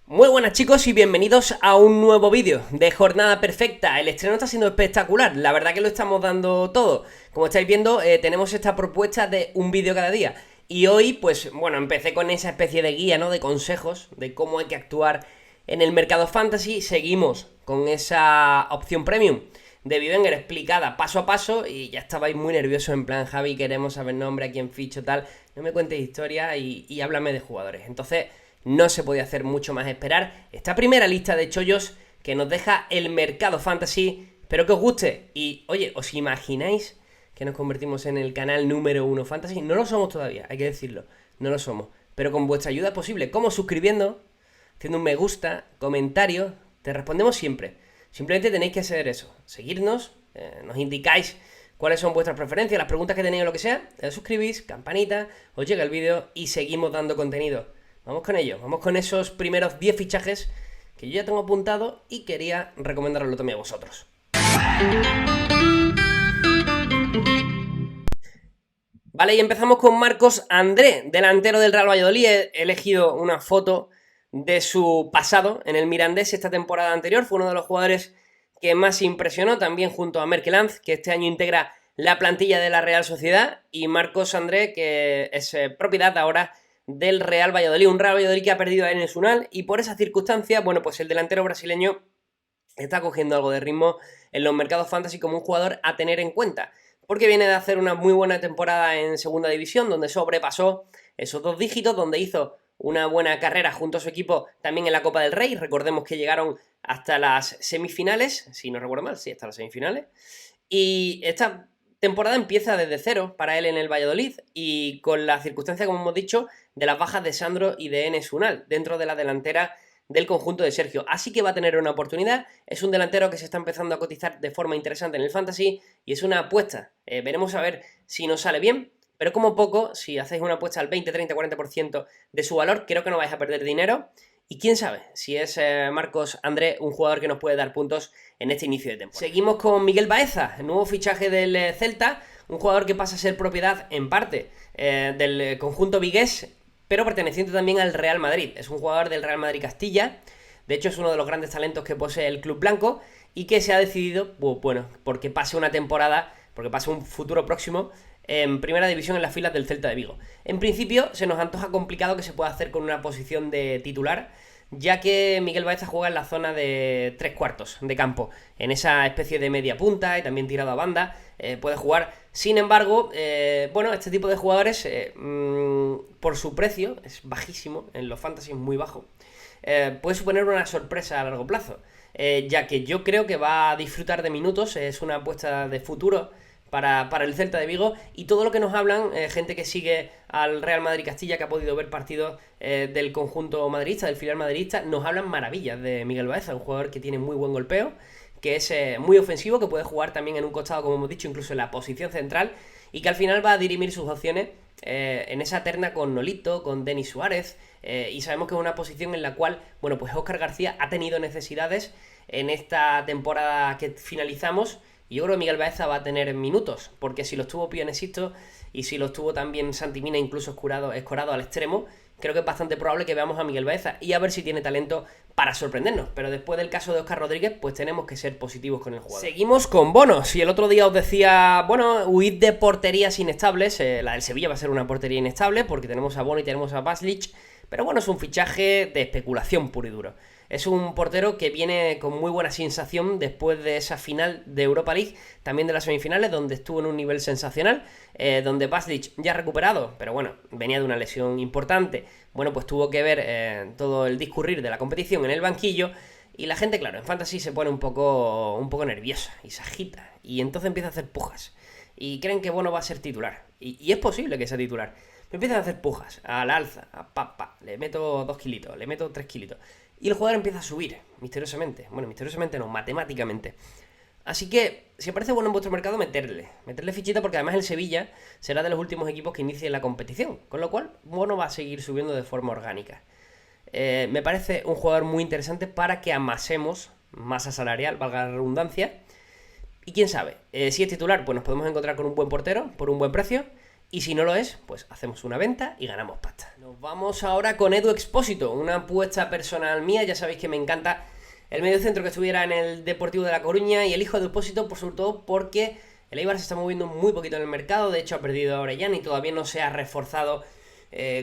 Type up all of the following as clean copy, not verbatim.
Muy buenas chicos y bienvenidos a un nuevo vídeo de Jornada Perfecta. El estreno está siendo espectacular, la verdad que lo estamos dando todo. Como estáis viendo, tenemos esta propuesta de un vídeo cada día. Y hoy, pues bueno, empecé con esa especie de guía, ¿no? De consejos de cómo hay que actuar en el mercado fantasy. Seguimos con esa opción premium de Vivenger explicada paso a paso. Y ya estabais muy nerviosos en plan, Javi, queremos saber nombre, a quién ficho, tal. No me cuentes historia y háblame de jugadores. Entonces no se podía hacer mucho más esperar esta primera lista de chollos que nos deja el mercado fantasy. Espero que os guste. Y oye, ¿os imagináis que nos convertimos en el canal número 1 fantasy? No lo somos todavía, hay que decirlo. No lo somos. Pero con vuestra ayuda es posible. ¿Cómo? Suscribiendo, haciendo un me gusta, comentario. Te respondemos siempre. Simplemente tenéis que hacer eso. Seguirnos, nos indicáis cuáles son vuestras preferencias, las preguntas que tenéis o lo que sea. Suscribís, campanita, os llega el vídeo y seguimos dando contenido. Vamos con ello, vamos con esos primeros 10 fichajes que yo ya tengo apuntado y quería recomendaroslo también a vosotros. Vale, y empezamos con Marcos André, delantero del Real Valladolid. He elegido una foto de su pasado en el Mirandés esta temporada anterior. Fue uno de los jugadores que más impresionó, también junto a Merkelanz, que este año integra la plantilla de la Real Sociedad. Y Marcos André, que es propiedad ahora del Real Valladolid, un Real Valladolid que ha perdido a Enes Unal, y por esa circunstancia, bueno, pues el delantero brasileño está cogiendo algo de ritmo en los mercados fantasy como un jugador a tener en cuenta, porque viene de hacer una muy buena temporada en segunda división, donde sobrepasó esos 2 dígitos, donde hizo una buena carrera junto a su equipo también en la Copa del Rey. Recordemos que llegaron hasta las semifinales, si no recuerdo mal, sí, hasta las semifinales, y esta temporada empieza desde cero para él en el Valladolid, y con la circunstancia, como hemos dicho, de las bajas de Sandro y de Enes Unal dentro de la delantera del conjunto de Sergio. Así que va a tener una oportunidad. Es un delantero que se está empezando a cotizar de forma interesante en el fantasy y es una apuesta. Veremos a ver si nos sale bien, pero como poco, si hacéis una apuesta al 20, 30, 40% de su valor, creo que no vais a perder dinero. Y quién sabe si es Marcos André un jugador que nos puede dar puntos en este inicio de temporada. Seguimos con Miguel Baeza, el nuevo fichaje del Celta, un jugador que pasa a ser propiedad en parte del conjunto vigués, pero perteneciente también al Real Madrid. Es un jugador del Real Madrid Castilla, de hecho es uno de los grandes talentos que posee el club blanco y que se ha decidido, bueno, porque pase una temporada, porque pase un futuro próximo en primera división en las filas del Celta de Vigo. En principio se nos antoja complicado que se pueda hacer con una posición de titular, ya que Miguel Baeza juega en la zona de 3/4 de campo, en esa especie de media punta y también tirado a banda, puede jugar. Sin embargo, bueno, este tipo de jugadores, por su precio, es bajísimo, en los fantasy es muy bajo, puede suponer una sorpresa a largo plazo, ya que yo creo que va a disfrutar de minutos, es una apuesta de futuro para el Celta de Vigo, y todo lo que nos hablan, gente que sigue al Real Madrid Castilla, que ha podido ver partidos del conjunto madridista, del filial madridista, nos hablan maravillas de Miguel Baeza, un jugador que tiene muy buen golpeo, que es muy ofensivo, que puede jugar también en un costado, como hemos dicho, incluso en la posición central, y que al final va a dirimir sus opciones en esa terna con Nolito, con Denis Suárez, y sabemos que es una posición en la cual, bueno, pues Óscar García ha tenido necesidades en esta temporada que finalizamos. Y yo creo que Miguel Baeza va a tener minutos, porque si los tuvo Pionesisto y si los tuvo también Santi Mina, incluso escorado al extremo, creo que es bastante probable que veamos a Miguel Baeza, y a ver si tiene talento para sorprendernos. Pero después del caso de Óscar Rodríguez, pues tenemos que ser positivos con el jugador. Seguimos con bonos, y el otro día os decía, bueno, huid de porterías inestables. La del Sevilla va a ser una portería inestable, porque tenemos a Bono y tenemos a Baslich, pero bueno, es un fichaje de especulación puro y duro. Es un portero que viene con muy buena sensación después de esa final de Europa League, también de las semifinales, donde estuvo en un nivel sensacional, donde Baslich ya ha recuperado, pero bueno, venía de una lesión importante. Bueno, pues tuvo que ver todo el discurrir de la competición en el banquillo, y la gente, claro, en Fantasy se pone un poco nerviosa y se agita, y entonces empieza a hacer pujas, y creen que Bono va a ser titular, y es posible que sea titular. Me empiezan a hacer pujas, al alza, a papa, le meto 2 kilitos, le meto 3 kilitos. Y el jugador empieza a subir, misteriosamente. Bueno, misteriosamente no, matemáticamente. Así que, si aparece bueno en vuestro mercado, meterle fichita, porque además el Sevilla será de los últimos equipos que inicien la competición. Con lo cual, Bono va a seguir subiendo de forma orgánica. Me parece un jugador muy interesante para que amasemos masa salarial, valga la redundancia. Y quién sabe, si es titular, pues nos podemos encontrar con un buen portero por un buen precio. Y si no lo es, pues hacemos una venta y ganamos pasta. Nos vamos ahora con Edu Expósito, una apuesta personal mía. Ya sabéis que me encanta el mediocentro que estuviera en el Deportivo de La Coruña, y elijo Edu Expósito por sobre todo porque el Eibar se está moviendo muy poquito en el mercado. De hecho ha perdido a Orellana y todavía no se ha reforzado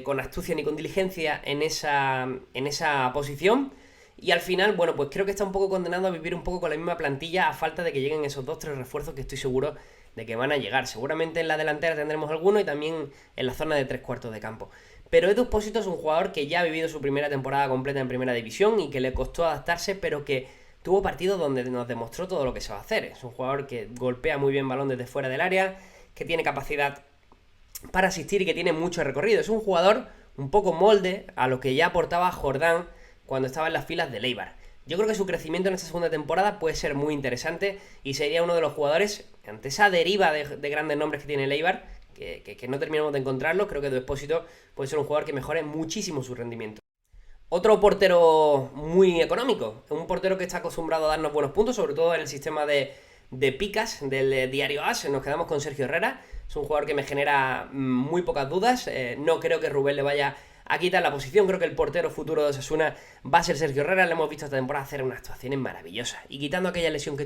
con astucia ni con diligencia en esa posición. Y al final, bueno, pues creo que está un poco condenado a vivir un poco con la misma plantilla, a falta de que lleguen esos 2-3 refuerzos que estoy seguro de que van a llegar. Seguramente en la delantera tendremos alguno y también en la zona de 3 cuartos de campo. Pero Edu Expósito es un jugador que ya ha vivido su primera temporada completa en primera división y que le costó adaptarse, pero que tuvo partidos donde nos demostró todo lo que se va a hacer. Es un jugador que golpea muy bien balón desde fuera del área, que tiene capacidad para asistir y que tiene mucho recorrido. Es un jugador un poco molde a lo que ya aportaba Jordán cuando estaba en las filas de Eibar. Yo creo que su crecimiento en esta segunda temporada puede ser muy interesante y sería uno de los jugadores, ante esa deriva de grandes nombres que tiene el Eibar, que no terminamos de encontrarlo. Creo que Edu Expósito puede ser un jugador que mejore muchísimo su rendimiento. Otro portero muy económico, un portero que está acostumbrado a darnos buenos puntos, sobre todo en el sistema de picas del diario AS. Nos quedamos con Sergio Herrera, es un jugador que me genera muy pocas dudas. No creo que Rubén le vaya a quitar la posición. Creo que el portero futuro de Osasuna va a ser Sergio Herrera. Le hemos visto esta temporada hacer unas actuaciones maravillosas, y quitando aquella lesión que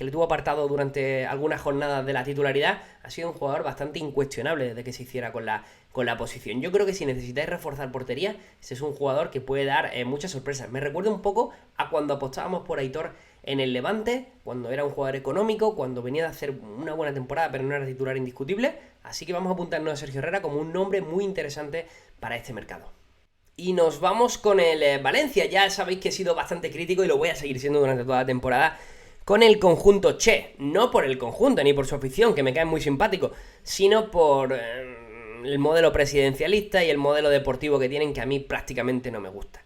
le tuvo apartado durante algunas jornadas de la titularidad, ha sido un jugador bastante incuestionable desde que se hiciera con la posición. Yo creo que si necesitáis reforzar portería, ese es un jugador que puede dar muchas sorpresas. Me recuerda un poco a cuando apostábamos por Aitor en el Levante, cuando era un jugador económico, cuando venía de hacer una buena temporada pero no era titular indiscutible. Así que vamos a apuntarnos a Sergio Herrera como un nombre muy interesante para este mercado. Y nos vamos con el Valencia. Ya sabéis que he sido bastante crítico y lo voy a seguir siendo durante toda la temporada con el conjunto Che. No por el conjunto ni por su afición, que me cae muy simpático, sino por el modelo presidencialista y el modelo deportivo que tienen, que a mí prácticamente no me gusta.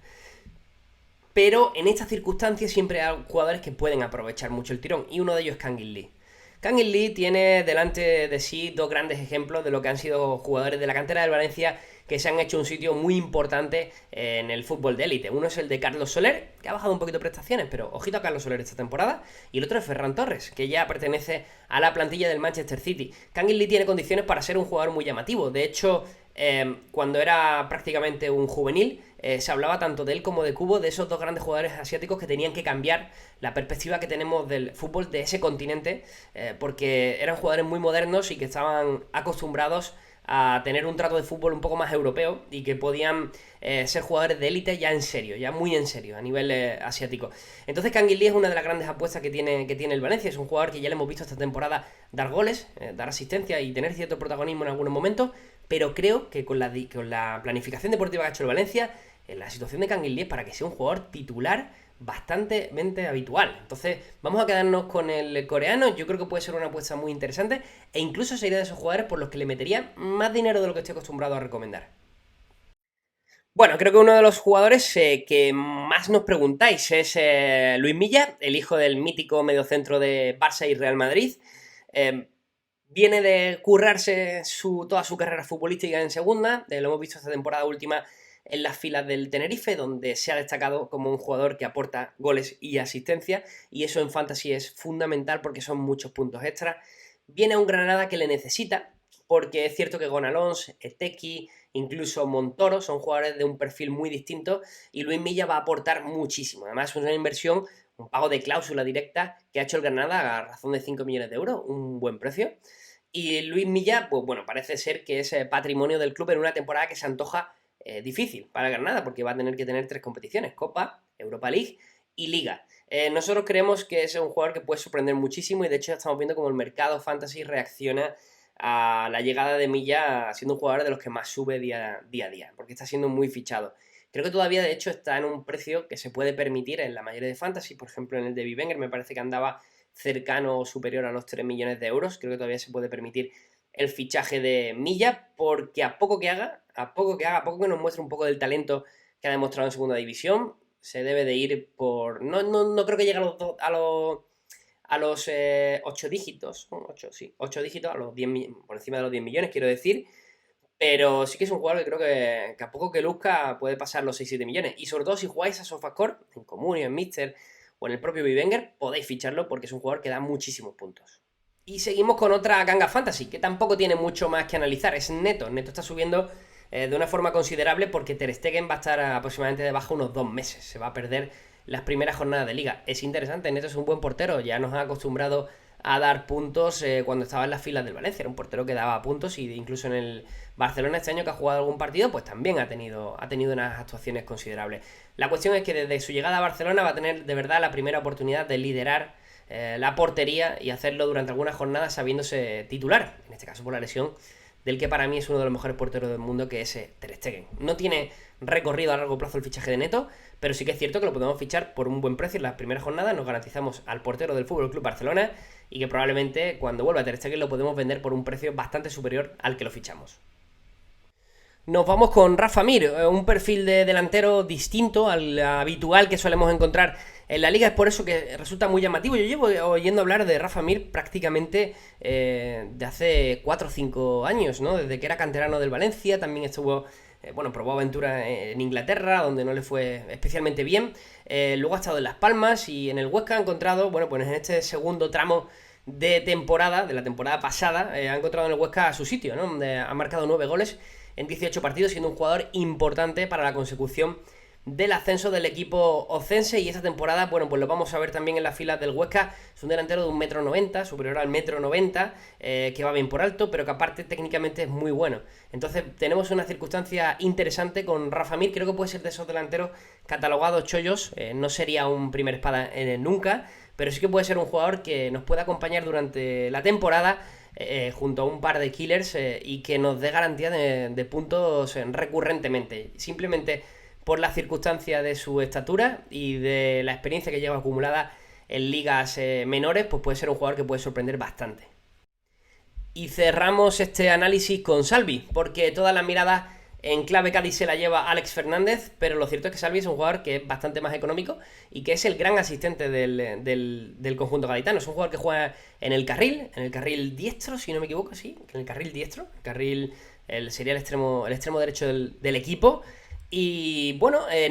Pero en estas circunstancias siempre hay jugadores que pueden aprovechar mucho el tirón, y uno de ellos es Kangin Lee. Kangin Lee tiene delante de sí dos grandes ejemplos de lo que han sido jugadores de la cantera del Valencia que se han hecho un sitio muy importante en el fútbol de élite. Uno es el de Carlos Soler, que ha bajado un poquito de prestaciones, pero ojito a Carlos Soler esta temporada. Y el otro es Ferran Torres, que ya pertenece a la plantilla del Manchester City. Kangin Lee tiene condiciones para ser un jugador muy llamativo. De hecho, cuando era prácticamente un juvenil, se hablaba tanto de él como de Kubo, de esos dos grandes jugadores asiáticos que tenían que cambiar la perspectiva que tenemos del fútbol de ese continente, porque eran jugadores muy modernos y que estaban acostumbrados a tener un trato de fútbol un poco más europeo, y que podían ser jugadores de élite ya en serio, ya muy en serio, a nivel asiático. Entonces Kangin Lee es una de las grandes apuestas que tiene el Valencia. Es un jugador que ya le hemos visto esta temporada dar goles, dar asistencia y tener cierto protagonismo en algunos momentos, pero creo que con la planificación deportiva que ha hecho el Valencia, la situación de Kangin Lee es para que sea un jugador titular bastante habitual. Entonces vamos a quedarnos con el coreano. Yo creo que puede ser una apuesta muy interesante, e incluso sería de esos jugadores por los que le metería más dinero de lo que estoy acostumbrado a recomendar. Bueno, creo que uno de los jugadores que más nos preguntáis es Luis Milla, el hijo del mítico mediocentro de Barça y Real Madrid. Viene de currarse toda su carrera futbolística en segunda. Lo hemos visto esta temporada última en las filas del Tenerife, donde se ha destacado como un jugador que aporta goles y asistencia, y eso en Fantasy es fundamental porque son muchos puntos extra. Viene a un Granada que le necesita, porque es cierto que Gonalons, Eteki, incluso Montoro son jugadores de un perfil muy distinto, y Luis Milla va a aportar muchísimo. Además es una inversión, un pago de cláusula directa que ha hecho el Granada a razón de 5 millones de euros, un buen precio. Y Luis Milla, pues bueno, parece ser que es patrimonio del club en una temporada que se antoja difícil para Granada, porque va a tener que tener 3 competiciones: Copa, Europa League y Liga. Nosotros creemos que es un jugador que puede sorprender muchísimo, y de hecho ya estamos viendo cómo el mercado fantasy reacciona a la llegada de Milla, siendo un jugador de los que más sube día a día, porque está siendo muy fichado. Creo que todavía de hecho está en un precio que se puede permitir en la mayoría de fantasy. Por ejemplo, en el de Wenger me parece que andaba cercano o superior a los 3 millones de euros. Creo que todavía se puede permitir el fichaje de Milla, porque a poco que nos muestre un poco del talento que ha demostrado en segunda división, se debe de ir por... No creo que llegue a los 8 dígitos, 8 dígitos, a los 10, por encima de los 10 millones, quiero decir, pero sí que es un jugador que creo que a poco que luzca puede pasar los 6-7 millones, y sobre todo si jugáis a SofaScore, en Comunio, en Mister o en el propio Wenger, podéis ficharlo porque es un jugador que da muchísimos puntos. Y seguimos con otra ganga fantasy, que tampoco tiene mucho más que analizar, es Neto. Neto está subiendo de una forma considerable, porque Ter Stegen va a estar aproximadamente de baja unos 2 meses. Se va a perder las primeras jornadas de liga. Es interesante, Neto es un buen portero, ya nos ha acostumbrado a dar puntos cuando estaba en las filas del Valencia. Era un portero que daba puntos, y incluso en el Barcelona este año, que ha jugado algún partido, pues también ha tenido unas actuaciones considerables. La cuestión es que desde su llegada a Barcelona va a tener de verdad la primera oportunidad de liderar la portería, y hacerlo durante algunas jornadas sabiéndose titular, en este caso por la lesión del que para mí es uno de los mejores porteros del mundo, que es Ter Stegen. No tiene recorrido a largo plazo el fichaje de Neto, pero sí que es cierto que lo podemos fichar por un buen precio en las primeras jornadas. Nos garantizamos al portero del FC Barcelona, y que probablemente cuando vuelva Ter Stegen lo podemos vender por un precio bastante superior al que lo fichamos. Nos vamos con Rafa Mir, un perfil de delantero distinto al habitual que solemos encontrar en la liga. Es por eso que resulta muy llamativo. Yo llevo oyendo hablar de Rafa Mir prácticamente de hace 4 o 5 años, ¿no? Desde que era canterano del Valencia. También estuvo, probó aventura en Inglaterra, donde no le fue especialmente bien. Luego ha estado en Las Palmas, y en el Huesca ha encontrado, pues en este segundo tramo de temporada, de la temporada pasada, ha encontrado en el Huesca su sitio, ¿no? Donde ha marcado 9 goles en 18 partidos, siendo un jugador importante para la consecución del ascenso del equipo ocense. Y esta temporada, pues lo vamos a ver también en las filas del Huesca. Es un delantero de 1,90 m, superior al 1,90 m, que va bien por alto, pero que aparte técnicamente es muy bueno. Entonces tenemos una circunstancia interesante con Rafa Mir. Creo que puede ser de esos delanteros catalogados chollos. No sería un primer espada nunca, pero sí que puede ser un jugador que nos pueda acompañar durante la temporada, junto a un par de killers, y que nos dé garantía de puntos recurrentemente, simplemente por la circunstancia de su estatura y de la experiencia que lleva acumulada en ligas menores. Pues puede ser un jugador que puede sorprender bastante. Y cerramos este análisis con Salvi, porque toda la mirada en clave Cádiz se la lleva Alex Fernández, pero lo cierto es que Salvi es un jugador que es bastante más económico, y que es el gran asistente del conjunto gaditano. Es un jugador que juega en el carril diestro, si no me equivoco, sí, en el carril diestro, sería el extremo derecho del equipo. Y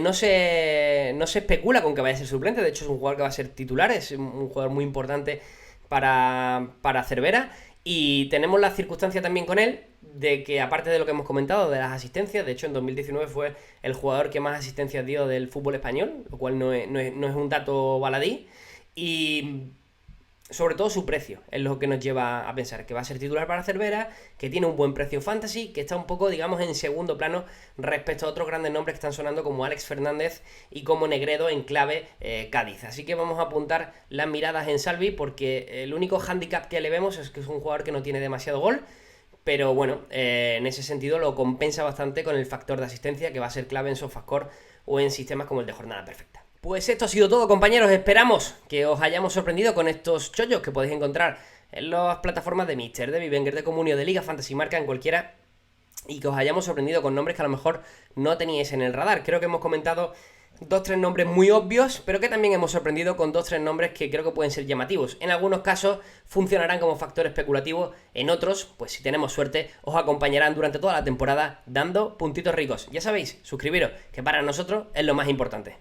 no se especula con que vaya a ser suplente. De hecho, es un jugador que va a ser titular, es un jugador muy importante para Cervera. Y tenemos la circunstancia también con él de que, aparte de lo que hemos comentado de las asistencias, de hecho en 2019 fue el jugador que más asistencias dio del fútbol español, lo cual no es un dato baladí. Y sobre todo su precio es lo que nos lleva a pensar que va a ser titular para Cervera, que tiene un buen precio fantasy, que está un poco, digamos, en segundo plano respecto a otros grandes nombres que están sonando, como Alex Fernández y como Negredo en clave Cádiz. Así que vamos a apuntar las miradas en Salvi, porque el único hándicap que le vemos es que es un jugador que no tiene demasiado gol, pero en ese sentido lo compensa bastante con el factor de asistencia, que va a ser clave en SofaScore o en sistemas como el de Jornada Perfecta. Pues esto ha sido todo, compañeros. Esperamos que os hayamos sorprendido con estos chollos que podéis encontrar en las plataformas de Mister, de Vivenger, de Comunio, de Liga Fantasy Marca, en cualquiera, y que os hayamos sorprendido con nombres que a lo mejor no teníais en el radar. Creo que hemos comentado 2-3 nombres muy obvios, pero que también hemos sorprendido con 2-3 nombres que creo que pueden ser llamativos. En algunos casos funcionarán como factor especulativo, en otros, pues si tenemos suerte, os acompañarán durante toda la temporada dando puntitos ricos. Ya sabéis, suscribiros, que para nosotros es lo más importante.